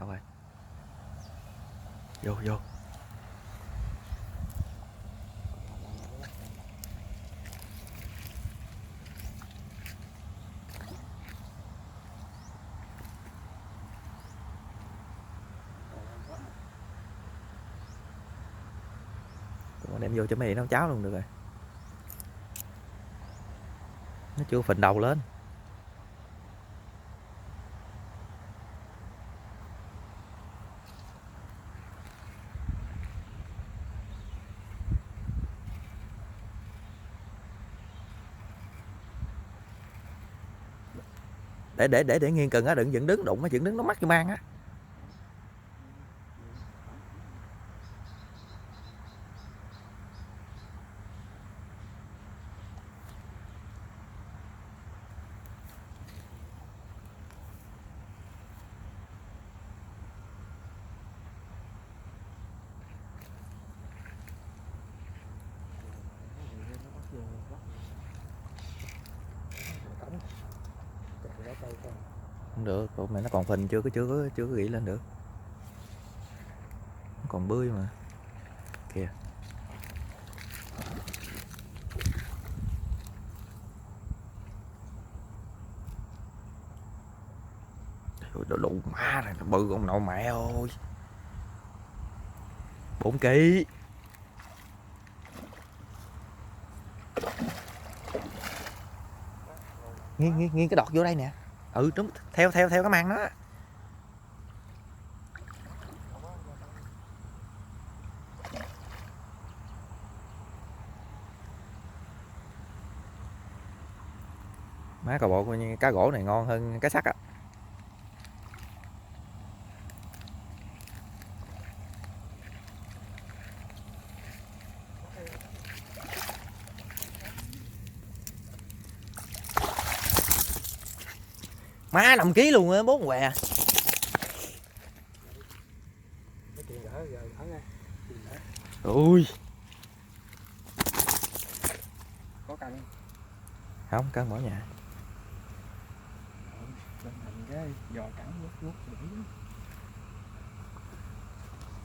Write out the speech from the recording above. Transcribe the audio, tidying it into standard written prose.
Đâu rồi? Vô vô. Còn đem vô cho mày nấu cháo luôn được rồi. Nó chưa phình đầu lên. Để nghiêng cần á, đừng dựng đứng đụng, nó dựng đứng nó mắc cho mang á. Không được, còn mày nó còn phình chưa có nghĩ lên được. Nó còn bươi mà. Kìa. Đồ lụ má này, nó bự ông nội mẹ ơi. 4 kg. Nghiêng cái đọt vô đây nè. Ừ đúng, theo cái mang nó. Má cò bộ cá gỗ này ngon hơn cá sắt á. Má 5 kg luôn á, 4 què. Ui. Có cần Không, cần bỏ nhà. lên thành cái giò cắn nuốt nuốt